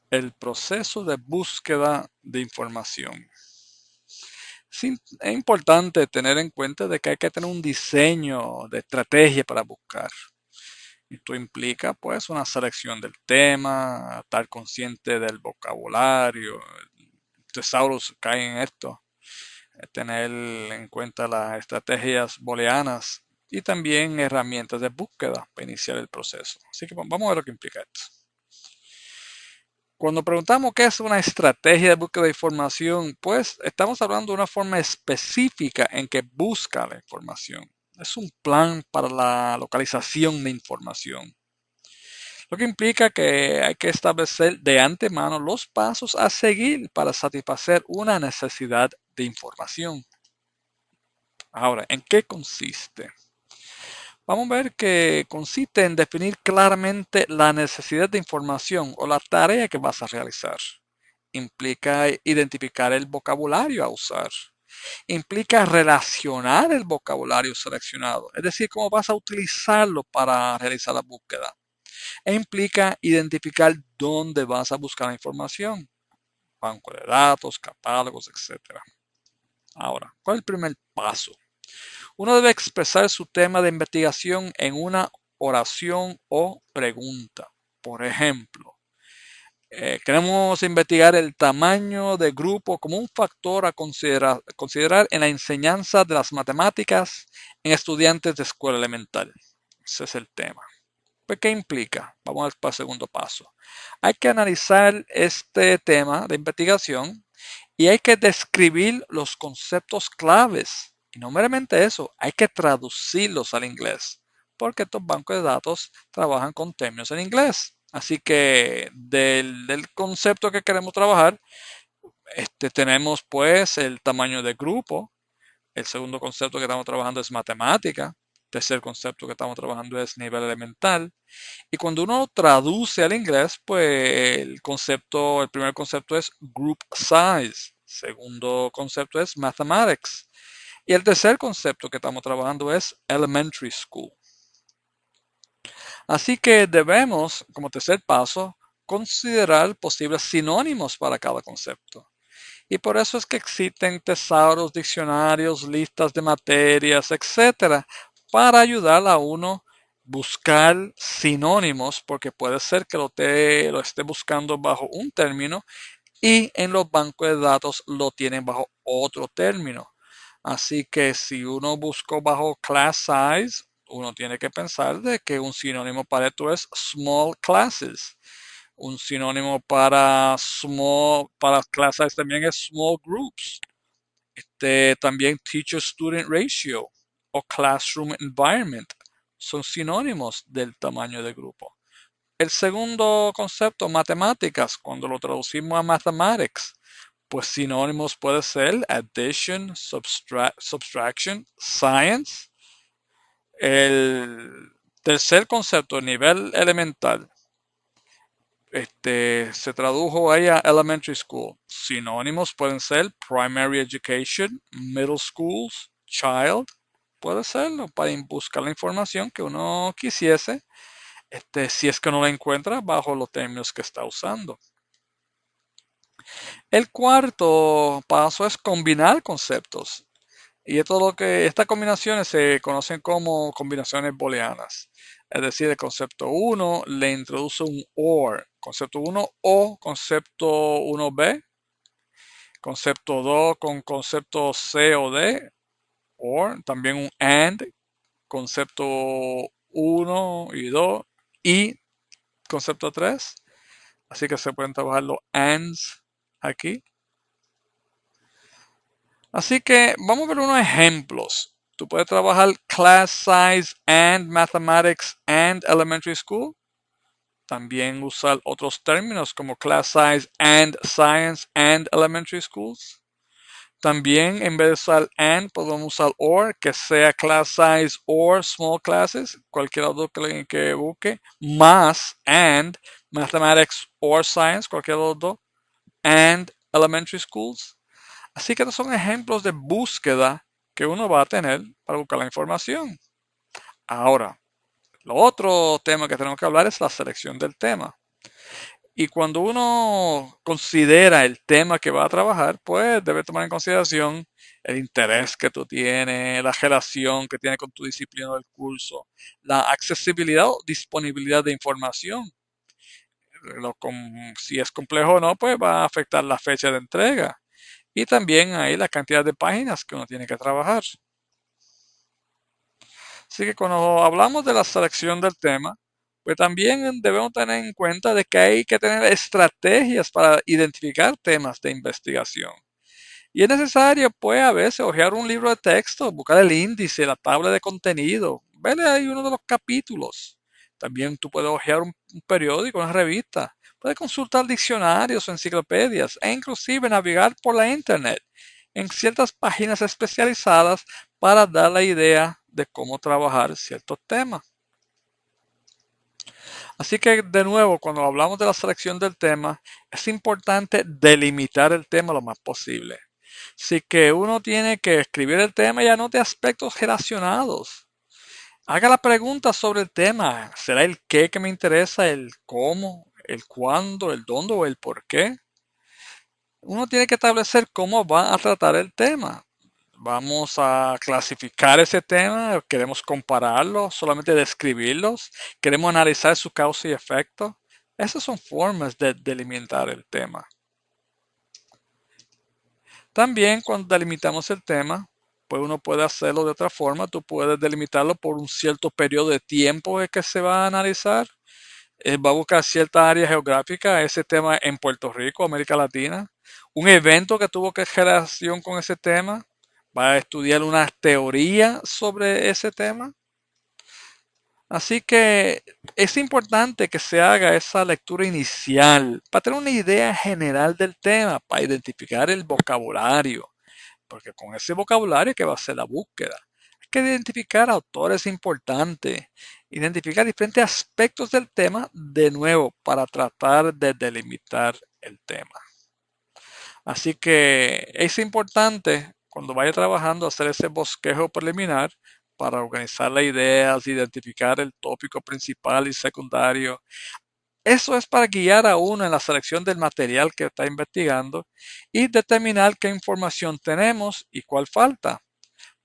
el proceso de búsqueda de información. Sí, es importante tener en cuenta de que hay que tener un diseño de estrategia para buscar. Esto implica pues una selección del tema, estar consciente del vocabulario, tesauros caen en esto, tener en cuenta las estrategias booleanas y también herramientas de búsqueda para iniciar el proceso. Así que vamos a ver lo que implica esto. Cuando preguntamos qué es una estrategia de búsqueda de información, pues estamos hablando de una forma específica en que busca la información. Es un plan para la localización de información, lo que implica que hay que establecer de antemano los pasos a seguir para satisfacer una necesidad de información. Ahora, ¿en qué consiste? Vamos a ver que consiste en definir claramente la necesidad de información o la tarea que vas a realizar. Implica identificar el vocabulario a usar. Implica relacionar el vocabulario seleccionado, es decir, cómo vas a utilizarlo para realizar la búsqueda. E implica identificar dónde vas a buscar la información, banco de datos, catálogos, etc. Ahora, ¿cuál es el primer paso? Uno debe expresar su tema de investigación en una oración o pregunta. Por ejemplo, queremos investigar el tamaño de grupo como un factor a considerar en la enseñanza de las matemáticas en estudiantes de escuela elemental. Ese es el tema. Pues, ¿qué implica? Vamos para el segundo paso. Hay que analizar este tema de investigación y hay que describir los conceptos claves. Y no meramente eso, hay que traducirlos al inglés, porque estos bancos de datos trabajan con términos en inglés. Así que del concepto que queremos trabajar, tenemos pues el tamaño de grupo. El segundo concepto que estamos trabajando es matemática. El tercer concepto que estamos trabajando es nivel elemental. Y cuando uno traduce al inglés, pues el primer concepto es group size. Segundo concepto es mathematics. Y el tercer concepto que estamos trabajando es elementary school. Así que debemos, como tercer paso, considerar posibles sinónimos para cada concepto. Y por eso es que existen tesauros, diccionarios, listas de materias, etcétera, para ayudar a uno buscar sinónimos, porque puede ser que lo esté buscando bajo un término y en los bancos de datos lo tienen bajo otro término. Así que si uno buscó bajo class size, uno tiene que pensar de que un sinónimo para esto es small classes. Un sinónimo para class size también es small groups. También teacher student ratio o classroom environment son sinónimos del tamaño de grupo. El segundo concepto, matemáticas, cuando lo traducimos a mathematics, pues sinónimos puede ser addition, subtraction, science. El tercer concepto, nivel elemental, se tradujo ahí a elementary school. Sinónimos pueden ser primary education, middle schools, child. Puede serlo para buscar la información que uno quisiese, si es que no la encuentra bajo los términos que está usando. El cuarto paso es combinar conceptos. Y esto lo que estas combinaciones se conocen como combinaciones booleanas. Es decir, el concepto 1 le introduce un OR. Concepto 1 o concepto 1B. Concepto 2 con concepto C o D. OR. También un AND. Concepto 1 y 2. Y concepto 3. Así que se pueden trabajar los ANDs aquí. Así que vamos a ver unos ejemplos. Tú puedes trabajar class size and mathematics and elementary school. También usar otros términos como class size and science and elementary schools. También en vez de usar and podemos usar or, que sea class size or small classes, cualquiera de los que busque, más and mathematics or science, cualquiera de los dos, and elementary schools. Así que estos son ejemplos de búsqueda que uno va a tener para buscar la información. Ahora, lo otro tema que tenemos que hablar es la selección del tema. Y cuando uno considera el tema que va a trabajar, pues debe tomar en consideración el interés que tú tienes, la relación que tiene con tu disciplina del curso, la accesibilidad o disponibilidad de información. Si es complejo o no, pues va a afectar la fecha de entrega. Y también ahí la cantidad de páginas que uno tiene que trabajar. Así que cuando hablamos de la selección del tema, pues también debemos tener en cuenta de que hay que tener estrategias para identificar temas de investigación. Y es necesario, pues, a veces hojear un libro de texto, buscar el índice, la tabla de contenido, ver ahí uno de los capítulos. También tú puedes hojear un periódico, una revista. Puedes consultar diccionarios o enciclopedias e inclusive navegar por la internet en ciertas páginas especializadas para dar la idea de cómo trabajar ciertos temas. Así que de nuevo, cuando hablamos de la selección del tema, es importante delimitar el tema lo más posible. Así que uno tiene que escribir el tema y anote aspectos relacionados. Haga la pregunta sobre el tema. ¿Será el qué que me interesa, el cómo, el cuándo, el dónde o el por qué? Uno tiene que establecer cómo va a tratar el tema. Vamos a clasificar ese tema, queremos compararlo, solamente describirlos, queremos analizar su causa y efecto. Esas son formas de delimitar el tema. También cuando delimitamos el tema, pues uno puede hacerlo de otra forma. Tú puedes delimitarlo por un cierto periodo de tiempo en que se va a analizar. Va a buscar cierta área geográfica, ese tema en Puerto Rico, América Latina. Un evento que tuvo que relación con ese tema. Va a estudiar una teoría sobre ese tema. Así que es importante que se haga esa lectura inicial para tener una idea general del tema, para identificar el vocabulario, porque con ese vocabulario que va a ser la búsqueda. Hay que identificar autores importantes, identificar diferentes aspectos del tema de nuevo para tratar de delimitar el tema. Así que es importante cuando vaya trabajando hacer ese bosquejo preliminar para organizar las ideas, identificar el tópico principal y secundario. Eso es para guiar a uno en la selección del material que está investigando y determinar qué información tenemos y cuál falta,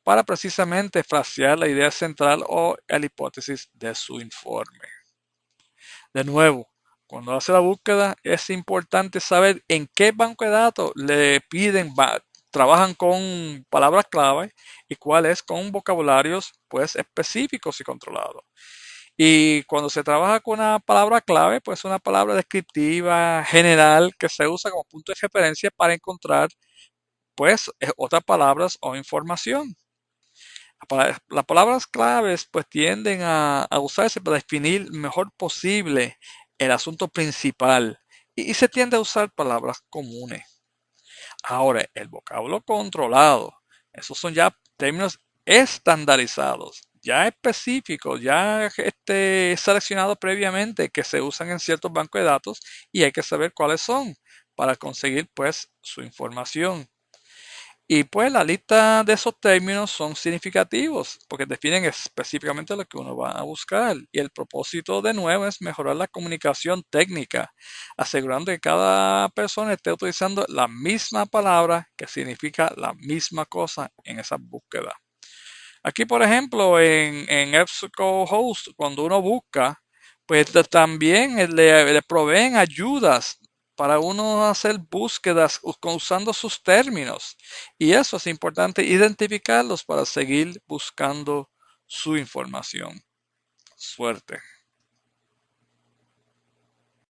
para precisamente frasear la idea central o la hipótesis de su informe. De nuevo, cuando hace la búsqueda es importante saber en qué banco de datos le piden, trabajan con palabras clave y cuáles con vocabularios pues específicos y controlados. Y cuando se trabaja con una palabra clave, pues una palabra descriptiva general que se usa como punto de referencia para encontrar pues otras palabras o información. Las palabras claves pues tienden a usarse para definir mejor posible el asunto principal y se tiende a usar palabras comunes. Ahora, el vocablo controlado, esos son ya términos estandarizados, ya específicos, ya seleccionados previamente que se usan en ciertos bancos de datos y hay que saber cuáles son para conseguir pues su información. Y pues la lista de esos términos son significativos porque definen específicamente lo que uno va a buscar. Y el propósito de nuevo es mejorar la comunicación técnica, asegurando que cada persona esté utilizando la misma palabra que significa la misma cosa en esa búsqueda. Aquí, por ejemplo, en EBSCOhost, cuando uno busca, pues también le proveen ayudas para uno hacer búsquedas usando sus términos. Y eso es importante identificarlos para seguir buscando su información. Suerte.